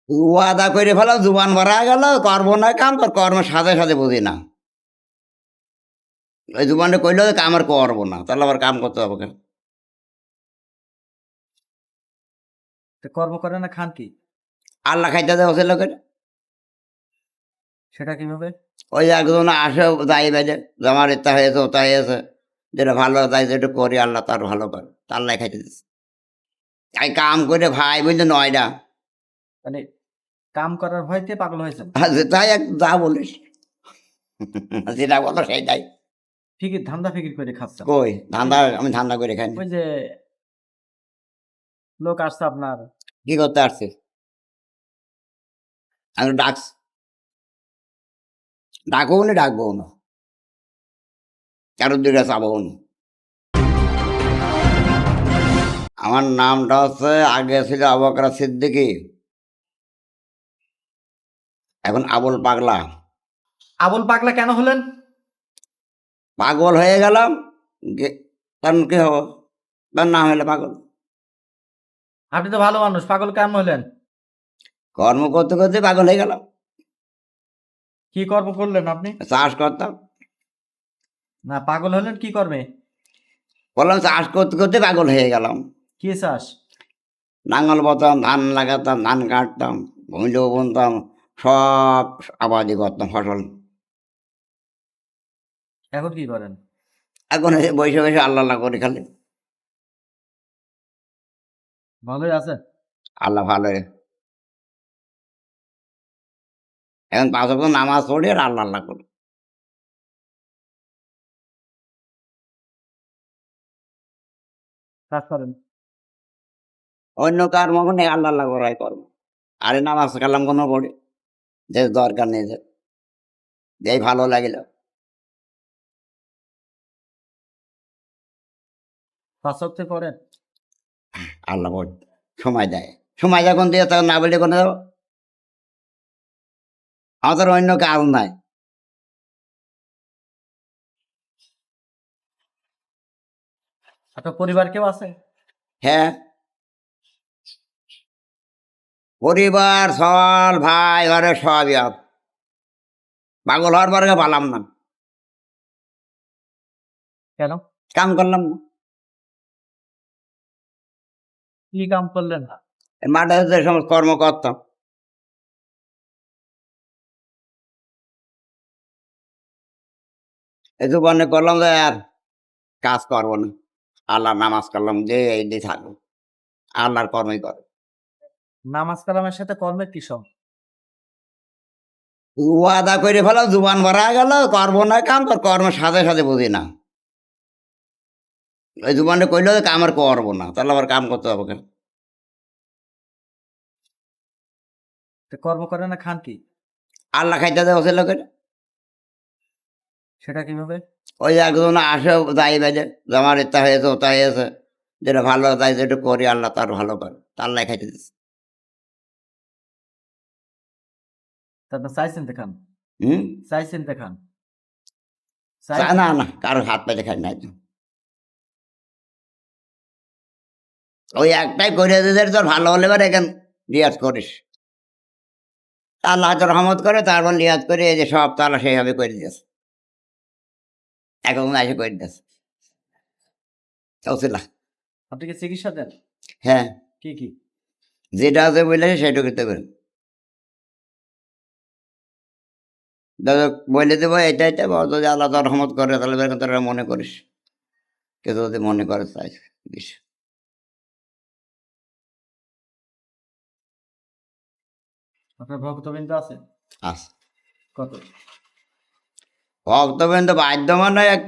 ওয়াদা করে ফেলাম, জুবান ভরা গেল, করবো না কাম, তোর কর্মের সাথে সাথে বুঝি না। ওই জুবানটা কইলো যে কাম আর করবো না, তাহলে আবার কাম করতে হবে কেন? তো কর্ম করে না, খান কি? আল্লাহ খাইতে দেওয়া ছিল করে। সেটা কিভাবে? ওই একজন আসে যাই বাইরে, যে আমার ইচ্ছা হয়েছে ওটা হয়েছে, যেটা ভালো তাই যেটা করি, আল্লাহ তার ভালো করে, তা আল্লাহ খাইতে দিচ্ছে। তাই কাম করে ভাই বুঝলি নয়টা, মানে কাম করার ভয়তে পাগল হয়েছেন? তাই এক যা বলিস, যেটা বলো সেইটাই। ফিকির, ধান্দা ফিকির করে খাচ্ছেন। কই ধান্দা, আমি ধান্দা করে খাই না। ওই যে লোক আসছে আপনার, কি করতে আসছিস? আমি ডাকছি, ডাকবো না, ডাকবো না, কারোর দিকে চাবো না। আমার নামটা হচ্ছে, আগে ছিল আবু বকর সিদ্দিকী, এখন আবুল পাগলা। আবুল পাগলা কেন হলেন? পাগল হয়ে গেলাম, কারণ কি হবো, তার নাম হলে পাগল। আপনি তো ভালো মানুষ, পাগল কেন হলেন? কর্ম করতে করতে পাগল হয়ে গেলাম। কি কর্ম করলেন আপনি? চাষ করতাম, না, পাগল হলেন কি কর্মে? বললাম চাষ করতে করতে পাগল হয়ে গেলাম। কি চাষ? নাঙল বতাম, ধান লাগাতাম, ধান কাটতাম, ভুঁইলো বুনতাম, সব আবাদি করতাম ফসল। এখন কি করেন? এখন এই বসে বসে আল্লাহ আল্লাহ করি খালি। ভালোই আছেন? আল্লাহ ভালো। এখন 5 ওয়াক্ত নামাজ পড়ি আর আল্লাহ আল্লাহ করি। কাজ করেন? অন্য কার মগন এই আল্লাহ আল্লাহ করাই কর্ম। আরে নামাজ কালাম কোনো পড়ি, যে দরকার নেই, যে যেই ভালো লাগিল। 5 ওয়াক্ত পড়েন? আল্লাহ বল সময় দেয়, সময় যখন দিয়ে তখন না বললে কোনো আমাদের অন্য কাজ নাই। আপনার পরিবার কেউ আছে? হ্যাঁ, পরিবার সল ভাই ঘরে সবই আছে। পাগল হওয়ার পরে পালাম না, কেন? কাম করলাম না। কি কাম করলেন? এই মাঠে যে সমস্ত কর্ম করতাম, এই জীবনে করলাম যে আর কাজ করবো না, আল্লাহ নামাজ করলাম, যে এই দিয়ে থাকবো, আল্লাহর কর্মই করে। নামাজ কালামের সাথে কর্মের কি সঙ্গ? ওয়াদা করে ফেলাম, জুবান ভরা গেল, করবো না কাম, তোর কর্মের সাথে সাথে বুঝি না। ওই জুবানটা কইলো যে কাম আর করবো না, তাহলে আবার কাম করতে হবে কেন? তো কর্ম করে না, খান কি? আল্লাহ খাইতে দেওয়া ছিল করে। সেটা কিভাবে? ওই একজন আসে যাই বাইরে, যে আমার ইচ্ছা হয়েছে ওটা হয়েছে, যেটা ভালো তাই যেটা করি, আল্লাহ তার ভালো করে, তা আল্লাহ খাইতে দিচ্ছে। তারপর চাইছেন তো খান? হুম, চাইছেন তো খান? না না, কারো হাত পাইতে খাই নাই তো। ওই একটাই করে দিতে, তোর ভালো হলে এবার এখান রিয়াজ করিস, আল্লাহ তো রহমত করে, তারপর রিয়াজ করে এই যে সব তালা সেইভাবে করে দিয়েছে, এখন এসে করে দিয়েছে চলছিল। আপনি কি চিকিৎসা দেন? হ্যাঁ, কি কি? যেটা আছে বলেছে সেটা করতে পারেন, দাদা বলে দেবো এটা এটা, যদি আল্লাহ তার রহমত করে তাহলে বের তোরা মনে করিস, কেউ যদি মনে করে তাই দিস। আপনার ভক্তবৃন্দ আছে? আচ্ছা, কত? ভক্তবৃন্দ বাদ্যমান এক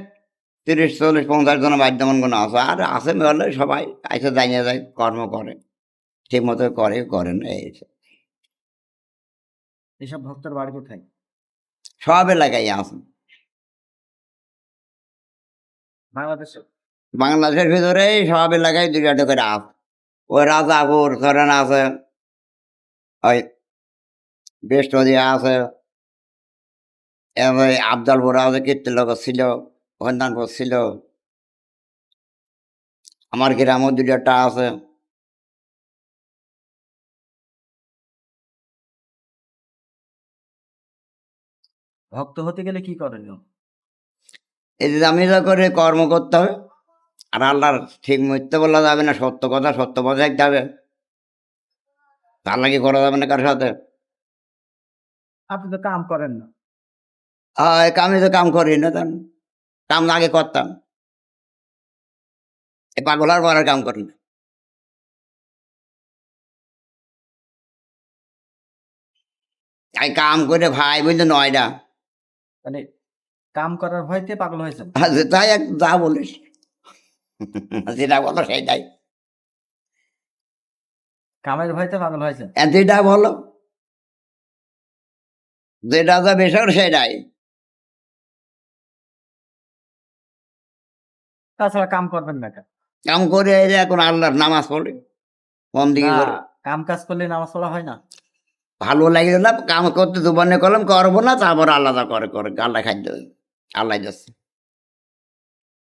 30, 40, 50 জন বাদ্যমান কোনো আছে, আর আছে বলে সবাই আইসে দাঁড়িয়ে যায়, কর্ম করে ঠিক মতো করে, করেন এই এইসব ভক্তের বাড়ি কোথায়? সব এলাকায় আছে। বাংলাদেশে? বাংলাদেশের ভিতরে সব এলাকায় 2-2 করে আছে। ওই রাজাপুর ধরেন আছে, ওই বেষ্টদিয়া আছে, এরপরে আফজালপুর আছে, কীর্তিনগর ছিল, হন্দানপুর ছিল, আমার গ্রামও 2-1টা আছে। ভক্ত হতে গেলে কি করণীয়? এই যে আমি যা করে কর্ম করতে হবে, আর আল্লাহর ঠিক মিথ্যে বলা যাবে না, সত্য কথা সত্য পথে থাকতে হবে। তার লাগে করা যাবে না কারোর সাথে। আপনি তো কাম করেন না। আমি তো কাম করি না, তেমন কাম আগে করতাম, এই পাগল আর পর আর কাম করি না। কাম করে ভাই বুঝতে নয়টা, মানে কাম করার ভয়তে পাগল হয়েছেন। তাই এক যা বলিস যেটা বলো সেটাই, কামের ভয়তে পাগল হয়েছেন। যেটা বলো যেটা যা বেসর সেটাই। তাছাড়া কাম করবেন না কেন? কাম করে এই যে এখন আল্লাহর নামাজ পড়ে মন দিকে না, করে, কাম কাজ করলে নামাজ পড়া হয় না। ভালো লাগে না কাম করতে, দুবারে করলাম করবো না, তারপর আলাদা করে করে আল্লাহ খাদ্য, আল্লাহ যাচ্ছে,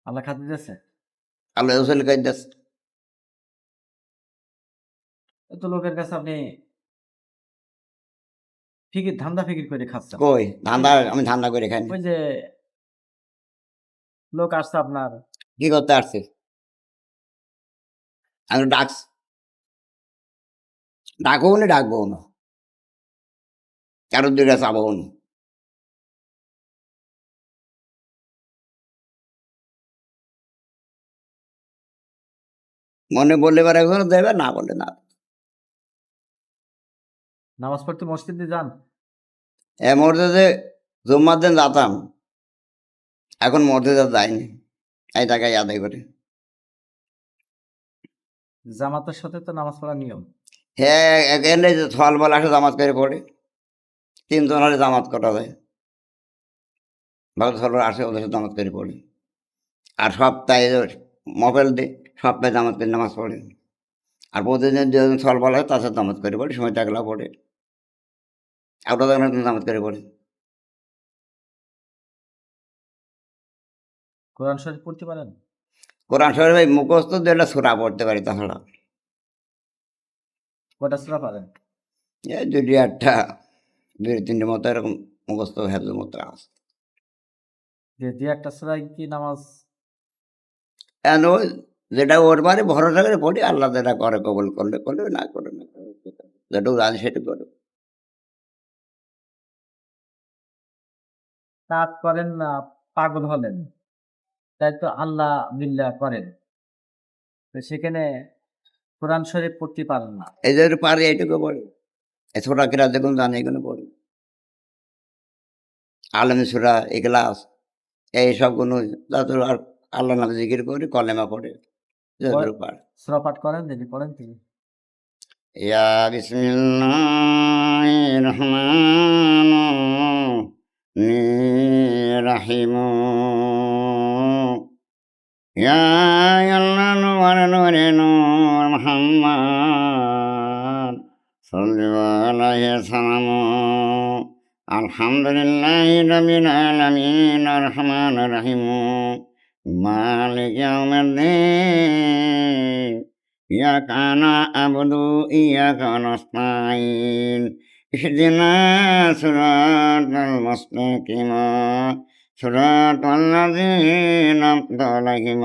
আল্লাহ খাতে দিয়েছে। আল্লাহ রসুল খাদ্য। এত লোকের কাছে আপনি ফিকির ধান্দা ফিকির করে খাচ্ছেন। কই ধান্দা, আমি ধান্দা করে খাই না। ওই যে লোক আসছে আপনার, কি করতে আসছিস? আমি ডাকস, ডাকবো না ডাকবো না, কারোর দিকে চাবো না। মনে বললে এবার একজন দেবে, না বললে না। নামাজ পড়তে মসজিদে যান। এ মসজিদে জুম্মার দিন যেতাম, এখন মসজিদে যাইনি, এই টাকাই আদায় করে। জামাতের সাথে তো নামাজ পড়া নিয়ম। হ্যাঁ এখানে যে সকালবেলা আসে জামাত করে পড়ে, তিনজন হলে জামাত করা যায়, ভালো সকাল আসে ওদের সাথে জামাত করে পড়ে। আর সপ্তাহে মোবাইল দিই, সপ্তাহে জামাত করে নামাজ পড়ে। আর প্রতিদিন যেদিন সকালবেলা হয় তার সাথে জামাত করে পড়ে, সময় থাকলে পড়ে, আর ওটা যখন জামাত করে পড়ে। কোরআন শরীফ পড়তে পারেন? কোরআন শরীফ এই মুখস্থ দিলে সূরা পড়তে পারি, তাছাড়া কয়টা সূরা পারেন? এই দুটি একটা দুই তিনটে মতো এরকম মুখস্থ হেফজের মতো আছে। যে যে একটা সূরায় কি নামাজ? এখন ওই যেটা ওর বারে ভরসা করে পড়ি, আল্লাহ যেটা করে কবুল করলে করলে, না করে না করে। যেটুকু জানি সেটা করে। কাজ করেন না, পাগল হলেন, তাই তো আল্লাহ বিল্লাহ করেন, তো সেখানে কোরআন শরীফ পড়তে পারেন না। এই যে পারি এইটুকু পড়ি, এই ছোটা কিরা দেখুন জানি এগুলো পড়ি, আলম সুরা এগুলাস এই সবগুলো যত আর আল্লাহ নামে জিকির করি, কলেমা পড়ে যতটুকু পারি। সূরা পাঠ করেন, যদি পড়েন তিনি। ইয়া বিসমিল্লাহির রহমানির রহিম, ইয়া আল্লাহ নূর নূরে নূর মুহাম্মদ সাল্লাল্লাহু আলাইহি সাল্লাম, আলহামদুলিল্লাহি রাব্বিল আলামিন আর রহমানির রহিম, মালিক ইয়াউমিদ্দিন, ইয়াকা না'বুদু ইয়াকা নাস্তাইন, ইহদিনা সিরাতাল মুস্তাকিম, সিরাতাল লাযীনা আন'আমতা আলাইহিম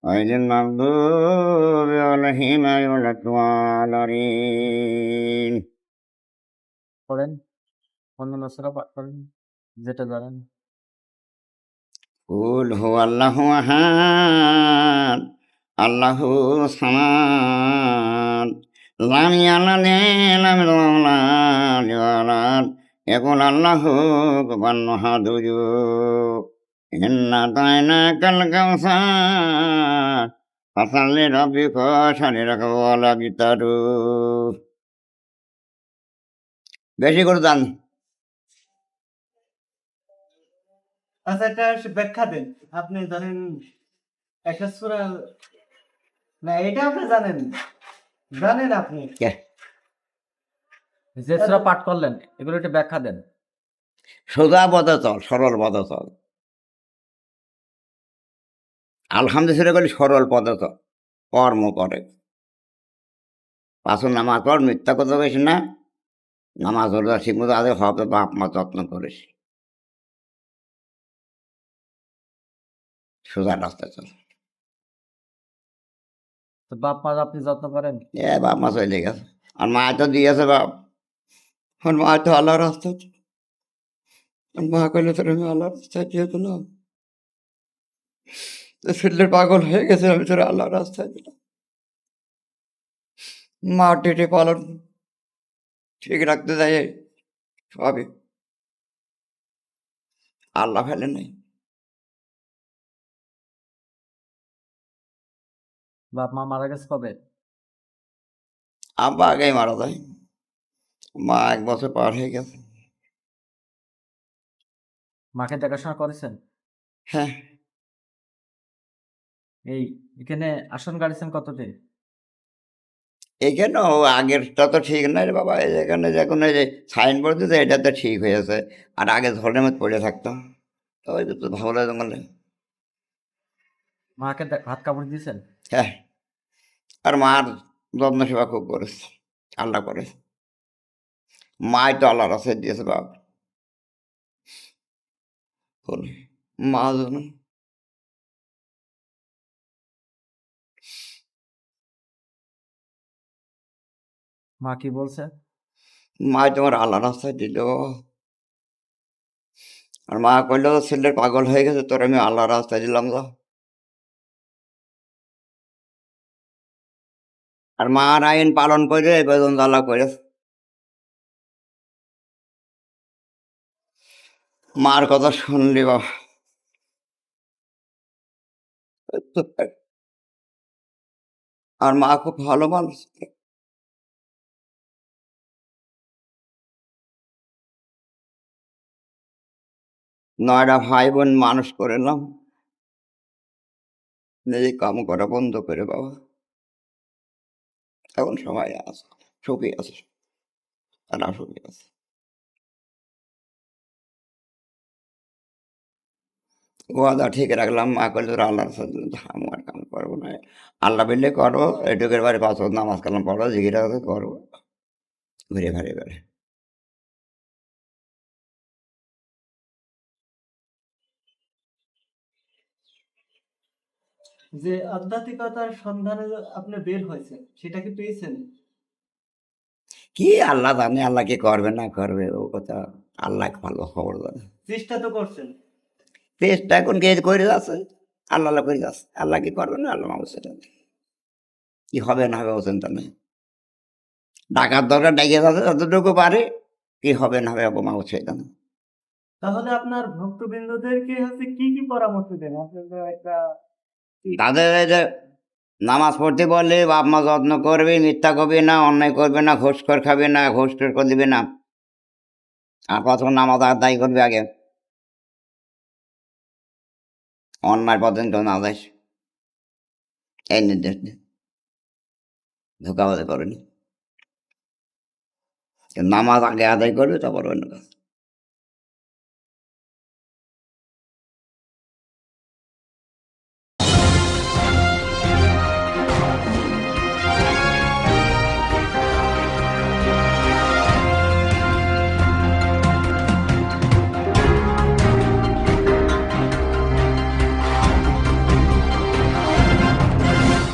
গায়রিল মাগদুবি আলাইহিম ওয়ালাদ-দাল্লিন। পড়েন, অন্যান্য সূরা পাঠ করেন যেটা জানেন। কুল হুয়াল্লাহু আহাদ, আল্লাহু সামাদ, লাম ইয়ালিদ ওয়ালাম ইউলাদ ওয়ালাদ ইয়াকুল আল্লাহু কুফুওয়ান আহাদ। ইন্না আতাইনাকাল কাউসার ফাসাল্লি লিরাব্বিকা ওয়ানহার ওয়ালা গিতারু। বেশি করে জান। আচ্ছা, এটা ব্যাখ্যা দেন। আপনি জানেন একটা সূরা, না এটা আপনি জানেন, জানেন আপনি কে? যে সূরা পাঠ করলেন এগুলো একটু ব্যাখ্যা দেন। সোজা পথে চল, সরল পথে চল। আলহামদুলিল্লাহ বলি সরল পথে চল, কর্ম করে, পাঁচর নামাজ পড়, মিথ্যা কথা বেশি না, নামাজ রোজা ঠিক মতো আগে হবে, বাপ মা যত্ন করিস। সোজা রাস্তায় চল। তো বাপ মার আপনি যত্ন করেন? বাপ মা চলে গেছে, আর মা তো দিয়েছে বাপ, আর মা তো আল্লাহ রাস্তা, আর মা কইলে তোর আমি আল্লাহ রাস্তায় দিয়ে দিলাম, ছেলের পাগল হয়ে গেছে, আমি তোর আল্লাহ রাস্তায় দিলাম। মা টেটে পালন ঠিক রাখতে যাই সবই আল্লাহ ফেলে নাই। বাপ মা মারা গেছে কবে? আব্বা আগেই মারা যায়, মা 1 বছর পার হয়ে গেছে। মাকে দেখাশোনা করেছেন? হ্যাঁ, এই এখানে আসন গাড়িছেন কততে? এখানে আগেরটা তো ঠিক নাই রে বাবা, এখানে যখন এই যে সাইনবোর্ড দিতে এটা তো ঠিক হয়েছে, আর আগে ঝড়ের মধ্যে পড়ে থাকতাম, তো ওই তো ভালো জঙ্গলে। মাকে ভাত কাপড় দিয়েছেন? হ্যাঁ, আর মার যত্ন সেবা খুব করেছে, আল্লাহ করেছে। মাই তো আল্লাহ রাস্তায় দিয়েছে বাপ, বলে মা যেন মা কি বলছে? মাই তোমার আল্লাহ রাস্তায় দিল, আর মা কইলো ছেলের পাগল হয়ে গেছে, তোর আমি আল্লাহ রাস্তায় দিলাম যা। আর মার আইন পালন করে এই পর্যন্ত আল্লাহ করেছে। মার কথা শুনলি বাবা, আর মা খুব ভালো মানুষ। 9টা ভাই বোন মানুষ করলাম, নিজে কাম করা বন্ধ করে বাবা, এখন সবাই আছে, সুখী আছে, তারা সুখী আছে। ওয়াদা ঠিক রাখলাম, মা করলে তোর আল্লাহর সাথে আমি আর কাম করবো না, আল্লাহ বললে করো, এটুকের বাড়ি 5 ওয়াক্ত নামাজ কালাম পড়ো, জিগিরা করবো, ঘুরে ঘুরে বেড়ে। যে আধ্যাত্মিকতার সন্ধানে আপনি বের হয়েছেন সেটা কি পেয়েছেন? কি আল্লাহ জানে, আল্লাহ কি করবে না করবে, ও কথা আল্লাহ ভালো খবর জানে। চেষ্টা তো করছেন। চেষ্টা এখন কে করে যাচ্ছে, আল্লাহ আল্লাহ করে যাচ্ছে, আল্লাহ কি করবে না, আল্লাহ মানুষ সেটা কি হবে না হবে ও চিন্তা নেই, ডাকার দরকার ডাকিয়ে যাচ্ছে যতটুকু পারে, কি হবে না হবে ও মানুষ সেটা না। তাহলে আপনার ভক্তবৃন্দদেরকে কি পরামর্শ দেন? আপনারা একটা তাদের এই যে নামাজ পড়তে বললে বাপ মা যত্ন করবে, মিথ্যা করবে না, অন্যায় করবে না, ঘুষখোর খাবে না, ঘুষখোর করে দিবে না, আর প্রথম নামাজ আদায় করবে আগে, অন্যায় পর্যন্ত না যাস, এই নির্দেশ দিয়ে ধোকা হতে পারেনি, নামাজ আগে আদায় করবে, তারপর অন্য কাজ।